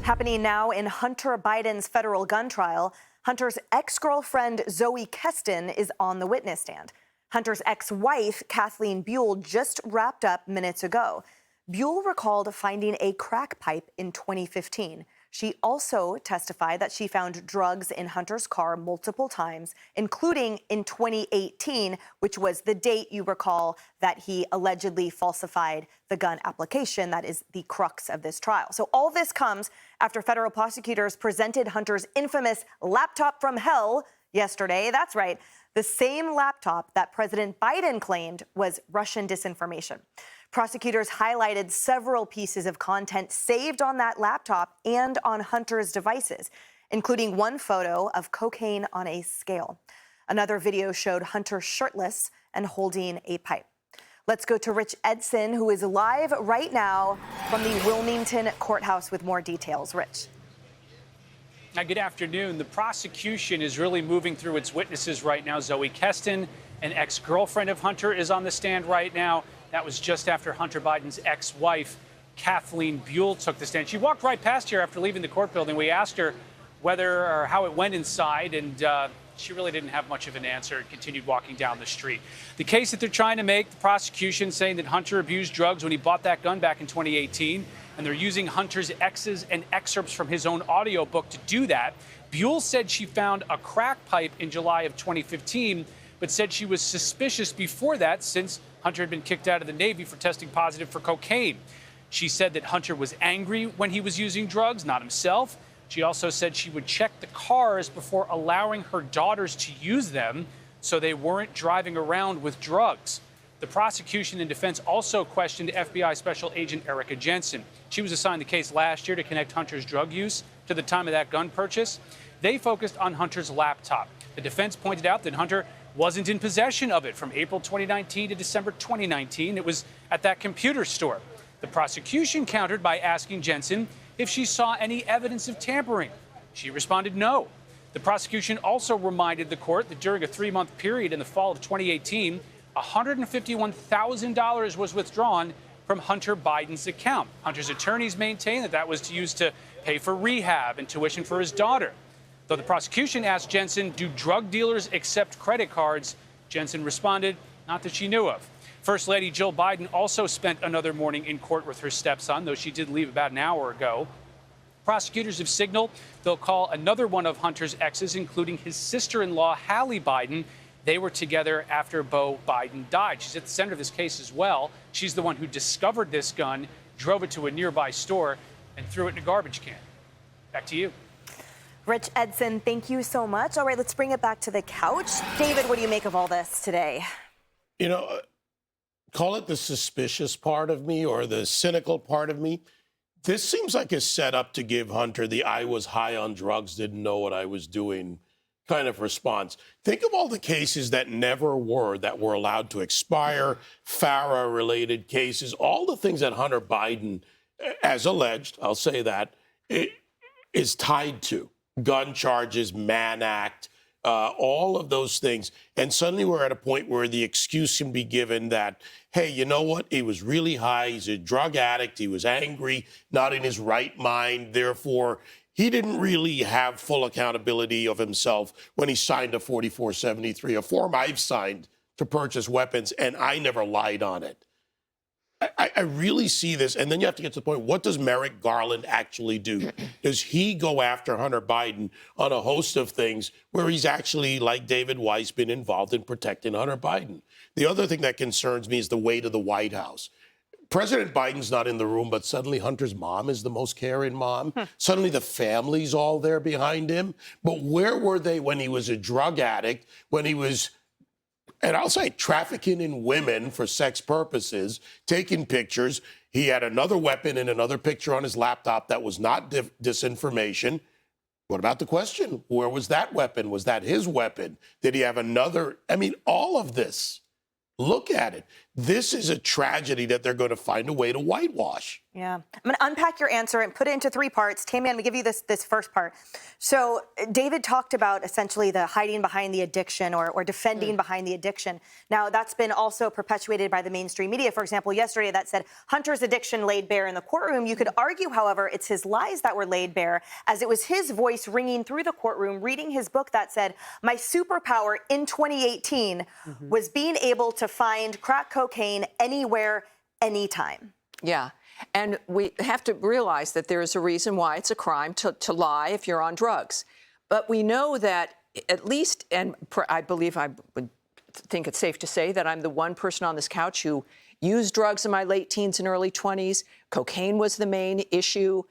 Happening now in Hunter Biden's federal gun trial, Hunter's ex-girlfriend Zoe Keston is on the witness stand. Hunter's ex-wife, Kathleen Buell, just wrapped up minutes ago. Buell recalled finding a crack pipe in 2015. She also testified that she found drugs in Hunter's car multiple times, including in 2018, which was the date, you recall, that he allegedly falsified the gun application. That is the crux of this trial. So all this comes after federal prosecutors presented Hunter's infamous laptop from hell yesterday. That's right, the same laptop that President Biden claimed was Russian disinformation. Prosecutors highlighted several pieces of content saved on that laptop and on Hunter's devices, including one photo of cocaine on a scale. Another video showed Hunter shirtless and holding a pipe. Let's go to Rich Edson, who is live right now from the Wilmington courthouse with more details. Rich. Good afternoon. The prosecution is really moving through its witnesses right now. Zoe Keston, an ex-girlfriend of Hunter, is on the stand right now. That was just after Hunter Biden's ex-wife, Kathleen Buell, took the stand. She walked right past here after leaving the court building. We asked her whether or how it went inside, and she really didn't have much of an answer and continued walking down the street. The case that they're trying to make, the prosecution saying that Hunter abused drugs when he bought that gun back in 2018, and they're using Hunter's exes and excerpts from his own audiobook to do that. Buell said she found a crack pipe in July of 2015, but said she was suspicious before that since Hunter had been kicked out of the Navy for testing positive for cocaine. She said that Hunter was angry when he was using drugs, not himself. She also said she would check the cars before allowing her daughters to use them so they weren't driving around with drugs. The prosecution and defense also questioned FBI Special Agent Erica Jensen. She was assigned the case last year to connect Hunter's drug use to the time of that gun purchase. They focused on Hunter's laptop. The defense pointed out that Hunter wasn't in possession of it from April 2019 to December 2019. It was at that computer store. The prosecution countered by asking Jensen if she saw any evidence of tampering. She responded no. The prosecution also reminded the court that during a 3-month period in the fall of 2018, $151,000 was withdrawn from Hunter Biden's account. Hunter's attorneys maintain that that was used to pay for rehab and tuition for his daughter. Though the prosecution asked Jensen, do drug dealers accept credit cards? Jensen responded, not that she knew of. First Lady Jill Biden also spent another morning in court with her stepson, though she did leave about an hour ago. Prosecutors have signaled they'll call another one of Hunter's exes, including his sister-in-law, Hallie Biden. They were together after Beau Biden died. She's at the center of this case as well. She's the one who discovered this gun, drove it to a nearby store, and threw it in a garbage can. Back to you. Rich Edson, thank you so much. All right, let's bring it back to the couch. David, what do you make of all this today? You know, call it the suspicious part of me or the cynical part of me. This seems like a setup to give Hunter the I was high on drugs, didn't know what I was doing kind of response. Think of all the cases that never were, that were allowed to expire, FARA-related cases, all the things that Hunter Biden, as alleged, I'll say that, is tied to. Gun charges, Mann Act, all of those things. And suddenly we're at a point where the excuse can be given that, hey, you know what? He was really high. He's a drug addict. He was angry, not in his right mind. Therefore, he didn't really have full accountability of himself when he signed a 4473, a form I've signed to purchase weapons, and I never lied on it. I really see this, and then you have to get to the point, what does Merrick Garland actually do? Does he go after Hunter Biden on a host of things where he's actually, like David Weiss, been involved in protecting Hunter Biden? The other thing that concerns me is the weight of the White House. President Biden's not in the room, but suddenly Hunter's mom is the most caring mom. Suddenly the family's all there behind him. But where were they when he was a drug addict, when he was, and I'll say, trafficking in women for sex purposes, taking pictures? He had another weapon and another picture on his laptop that was not disinformation. What about the question? Where was that weapon? Was that his weapon? Did he have another? I mean, all of this. Look at it. This is a tragedy that they're going to find a way to whitewash. Yeah. I'm going to unpack your answer and put it into 3 parts. Tammy, I'm going to give you this first part. So David talked about essentially the hiding behind the addiction or defending behind the addiction. Now, that's been also perpetuated by the mainstream media. For example, yesterday that said Hunter's addiction laid bare in the courtroom. You could argue, however, it's his lies that were laid bare, as it was his voice ringing through the courtroom, reading his book that said, my superpower in 2018 was being able to find crack cocaine anywhere, anytime. Yeah. And we have to realize that there is a reason why it's a crime to lie if you're on drugs. But we know that at least, and I believe I would think it's safe to say that I'm the one person on this couch who used drugs in my late teens and early 20s. Cocaine was the main issue.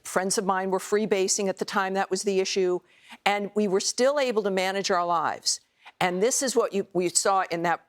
Friends of mine were freebasing at the time. That was the issue. And we were still able to manage our lives. And this is what we saw in that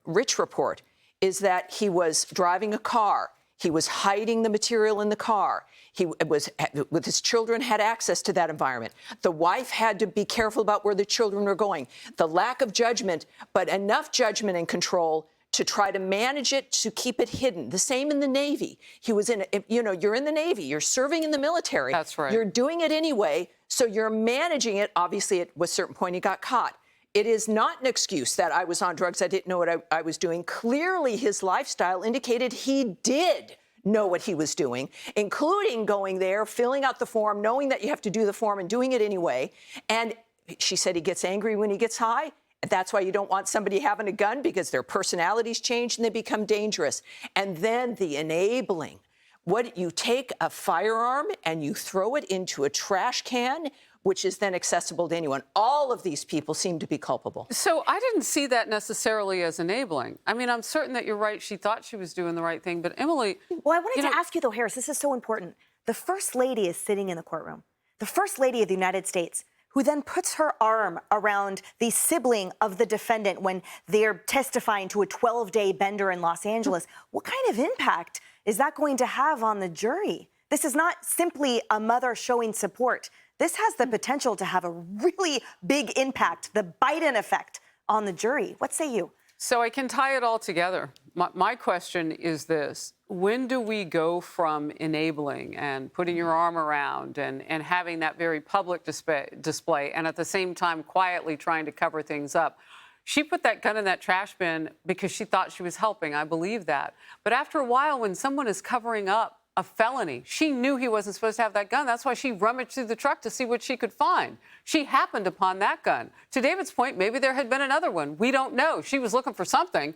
Rich report, is that he was driving a car. He was hiding the material in the car. He was, with his children, had access to that environment. The wife had to be careful about where the children were going. The lack of judgment, but enough judgment and control to try to manage it, to keep it hidden. The same in the Navy. He was in, you're in the Navy, you're serving in the military. That's right. You're doing it anyway, so you're managing it. Obviously, at a certain point, he got caught. It is not an excuse that I was on drugs, I didn't know what I was doing. Clearly, his lifestyle indicated he did know what he was doing, including going there, filling out the form, knowing that you have to do the form and doing it anyway. And she said he gets angry when he gets high. That's why you don't want somebody having a gun, because their personalities change and they become dangerous. And then the enabling. What you take a firearm and you throw it into a trash can, which is then accessible to anyone. All of these people seem to be culpable. So I didn't see that necessarily as enabling. I mean, I'm certain that you're right. She thought she was doing the right thing. But Emily... Well, I wanted to ask you, though, Harris, this is so important. The First Lady is sitting in the courtroom. The First Lady of the United States, who then puts her arm around the sibling of the defendant when they're testifying to a 12-day bender in Los Angeles. What kind of impact is that going to have on the jury? This is not simply a mother showing support. This has the potential to have a really big impact, the Biden effect on the jury. What say you? So I can tie it all together. My question is this. When do we go from enabling and putting your arm around and having that very public display and at the same time quietly trying to cover things up? She put that gun in that trash bin because she thought she was helping. I believe that. But after a while, when someone is covering up a felony, she knew he wasn't supposed to have that gun. That's why she rummaged through the truck to see what she could find. She happened upon that gun. To David's point, maybe there had been another one. We don't know. She was looking for something.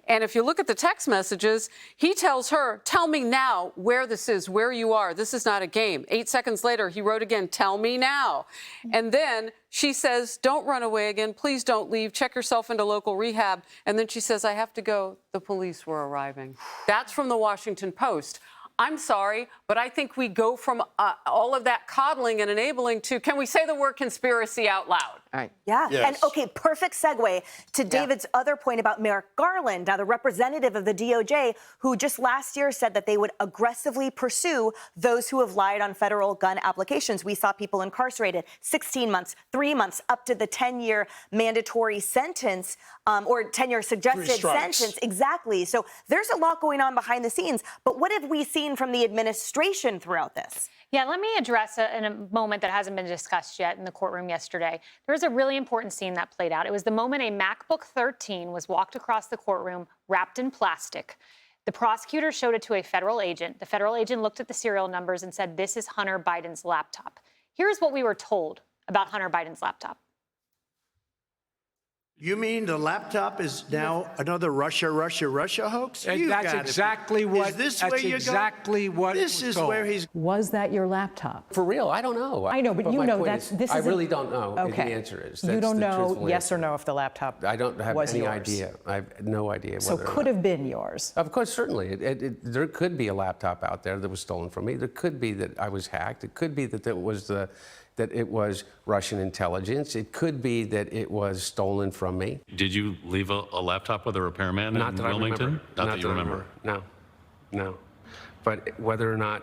And if you look at the text messages, he tells her, tell me now where this is, where you are. This is not a game. 8 seconds later, he wrote again, tell me now. And then she says, don't run away again. Please don't leave. Check yourself into local rehab. And then she says, I have to go. The police were arriving. That's from the Washington Post. I'm sorry, but I think we go from all of that coddling and enabling to, can we say the word conspiracy out loud? All right. Yeah. Yes. And okay, perfect segue to David's other point about Merrick Garland, now the representative of the DOJ, who just last year said that they would aggressively pursue those who have lied on federal gun applications. We saw people incarcerated 16 months, 3 months, up to the 10-year mandatory sentence or 10-year suggested sentence. Exactly. So there's a lot going on behind the scenes. But what have we seen from the administration throughout this? Yeah, let me address in a moment that hasn't been discussed yet in the courtroom yesterday. There was a really important scene that played out. It was the moment a MacBook 13 was walked across the courtroom wrapped in plastic. The prosecutor showed it to a federal agent. The federal agent looked at the serial numbers and said, this is Hunter Biden's laptop. Here's what we were told about Hunter Biden's laptop. You mean the laptop is now another Russia hoax? That's exactly what. Is this that's where you're exactly going? what. This is told. where he's. Was that your laptop? For real, I don't know. I know, but you my know point that's is, this is. I really don't know. Okay. The answer is. You That's don't the know truthful yes answer. or no if the laptop. I don't have was any yours. idea. I have no idea. So whether could have been yours. Of course, certainly. There could be a laptop out there that was stolen from me. There could be that I was hacked. It could be that it was Russian intelligence. It could be that it was stolen from me. Did you leave a laptop with a repairman in Wilmington? Not that you remember. No. But whether or not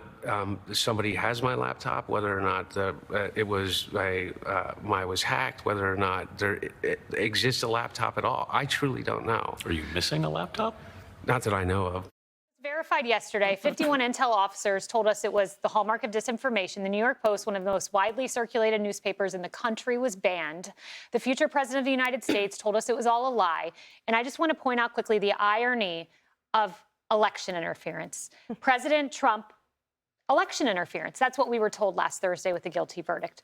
somebody has my laptop, whether or not I was hacked, whether or not there exists a laptop at all, I truly don't know. Are you missing a laptop? Not that I know of. Verified yesterday, 51 intel officers told us it was the hallmark of disinformation. The New York Post, one of the most widely circulated newspapers in the country, was banned. The future president of the United States told us it was all a lie. And I just want to point out quickly the irony of election interference. President Trump, election interference. That's what we were told last Thursday with the guilty verdict.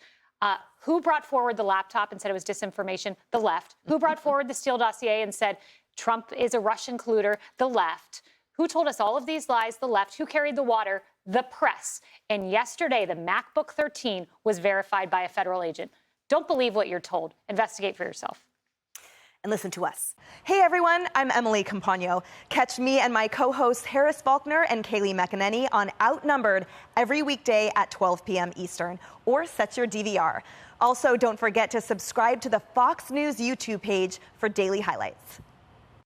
Who brought forward the laptop and said it was disinformation? The left. Who brought forward the Steele dossier and said Trump is a Russian colluder? The left. Who told us all of these lies? The left. Who carried the water? The press. And yesterday, the MacBook 13 was verified by a federal agent. Don't believe what you're told. Investigate for yourself. And listen to us. Hey everyone, I'm Emily Campagno. Catch me and my co-hosts Harris Faulkner and Kayleigh McEnany on Outnumbered every weekday at 12 p.m. Eastern, or set your DVR. Also, don't forget to subscribe to the Fox News YouTube page for daily highlights.